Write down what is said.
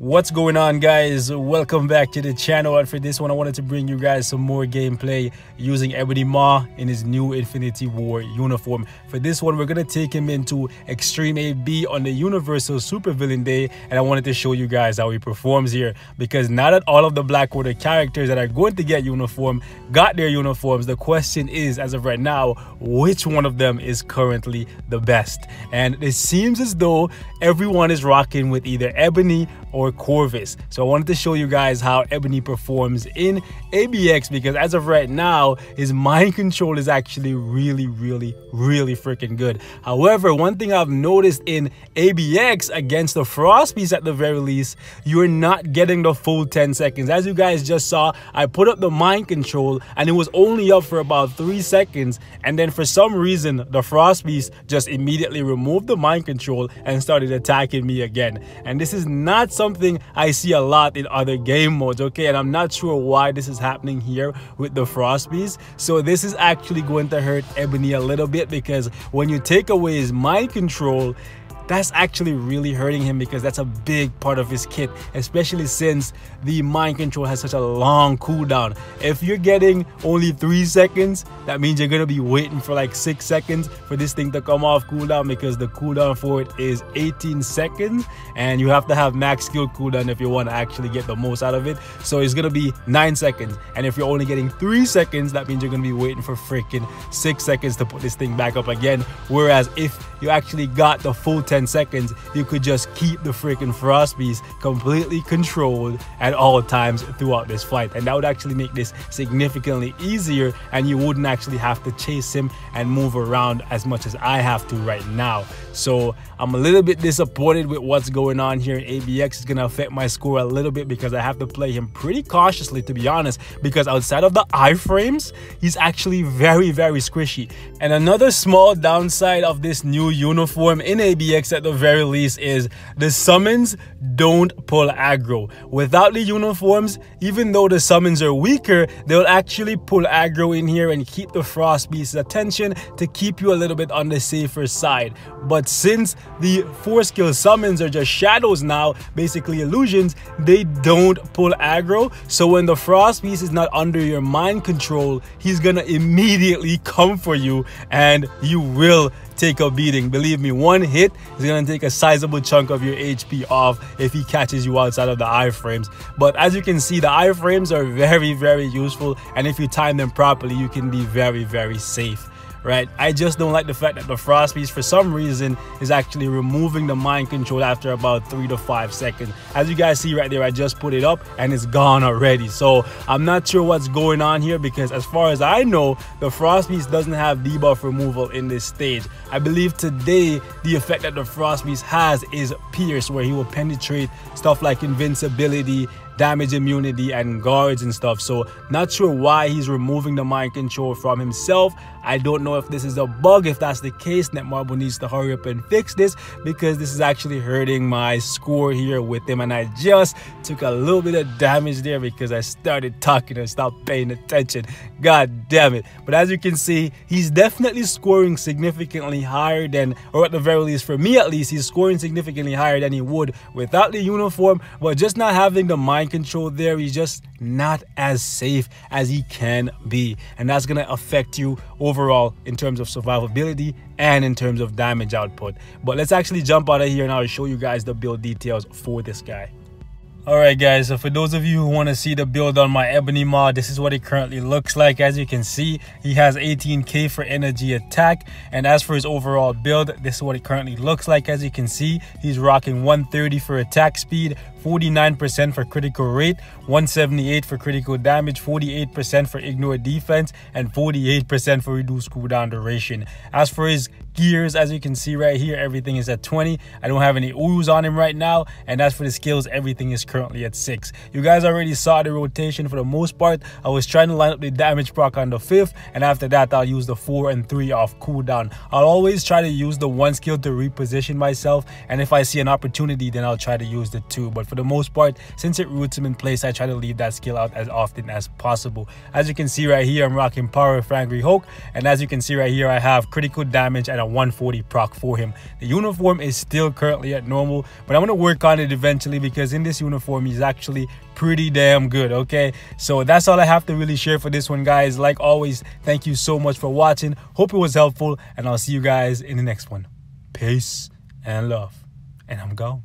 What's going on, guys? Welcome back to the channel, and for this one I wanted to bring you guys some more gameplay using EBONY MAW in his new Infinity War uniform. For this one we're gonna take him into Extreme AB on the Universal Supervillain Day, and I wanted to show you guys how he performs here, because now that all of the Black Order characters that are going to get uniform got their uniforms, the question is, as of right now, which one of them is currently the best? And it seems as though everyone is rocking with either Ebony or Corvus. So I wanted to show you guys how Ebony performs in ABX, because as of right now his mind control is actually really freaking good. However, one thing I've noticed in ABX against the Frost Beast, at the very least, you're not getting the full 10 seconds. As you guys just saw, I put up the mind control and it was only up for about 3 seconds, and then for some reason the Frost Beast just immediately removed the mind control and started attacking me again. And this is not something I see a lot in other game modes, okay? And I'm not sure why this is happening here with the Frost Beast. So this is actually going to hurt Ebony a little bit, because when you take away his mind control, that's actually really hurting him, because that's a big part of his kit, especially since the mind control has such a long cooldown. If you're getting only 3 seconds, that means you're gonna be waiting for like 6 seconds for this thing to come off cooldown, because the cooldown for it is 18 seconds and you have to have max skill cooldown if you want to actually get the most out of it. So it's gonna be 9 seconds, and if you're only getting 3 seconds, that means you're gonna be waiting for freaking 6 seconds to put this thing back up again. Whereas if you actually got the full 10 seconds, you could just keep the freaking Frost Beast completely controlled at all times throughout this fight, and that would actually make this significantly easier, and you wouldn't actually have to chase him and move around as much as I have to right now. So I'm a little bit disappointed with what's going on here in ABX. It's gonna affect my score a little bit, because I have to play him pretty cautiously, to be honest, because outside of the iframes, he's actually very squishy. And another small downside of this new uniform in ABX at the very least is the summons don't pull aggro. Without the uniforms, even though the summons are weaker, they'll actually pull aggro in here and keep the Frost Beast's attention to keep you a little bit on the safer side. But since the 4-skill summons are just shadows now, basically illusions, they don't pull aggro. So when the Frost Beast is not under your mind control, he's gonna immediately come for you and you will take a beating. Believe me, one hit is gonna take a sizable chunk of your HP off if he catches you outside of the iframes. But as you can see, the iframes are very useful, and if you time them properly, you can be very safe. Right? I just don't like the fact that the Frost Beast, for some reason, is actually removing the mind control after about 3 to 5 seconds. As you guys see right there, I just put it up and it's gone already. So I'm not sure what's going on here, because as far as I know, the Frost Beast doesn't have debuff removal in this stage. I believe today the effect that the Frost Beast has is Pierce, where he will penetrate stuff like invincibility, damage immunity, and guards and stuff. So not sure why he's removing the mind control from himself. I don't know if this is a bug. If that's the case, Netmarble needs to hurry up and fix this, because this is actually hurting my score here with him, and I just took a little bit of damage there because I started talking and stopped paying attention. God damn it. But as you can see, he's definitely scoring significantly higher than, or at the very least for me at least, he's scoring significantly higher than he would without the uniform. But just not having the mind control there, he's just not as safe as he can be, and that's gonna affect you overall in terms of survivability and in terms of damage output. But let's actually jump out of here and I'll show you guys the build details for this guy. Alright guys, so for those of you who want to see the build on my EBONY MAW, this is what it currently looks like. As you can see, he has 18k for energy attack, and as for his overall build, this is what it currently looks like. As you can see, he's rocking 130 for attack speed, 49% for critical rate, 178 for critical damage, 48% for ignore defense, and 48% for reduced cooldown duration. As for his gears, as you can see right here, everything is at 20. I don't have any ooze on him right now, and as for the skills, everything is currently currently at 6. You guys already saw the rotation. For the most part, I was trying to line up the damage proc on the 5th, and after that I'll use the 4 and 3 off cooldown. I'll always try to use the 1 skill to reposition myself, and if I see an opportunity, then I'll try to use the 2. But for the most part, since it roots him in place, I try to leave that skill out as often as possible. As you can see right here, I'm rocking Power of Angry Hulk, and as you can see right here, I have critical damage and a 140 proc for him. The uniform is still currently at normal, but I'm going to work on it eventually, because in this uniform he's actually pretty damn good. Okay, so that's all I have to really share for this one, guys. Like always, thank you so much for watching. Hope it was helpful, and I'll see you guys in the next one. Peace and love, and I'm gone.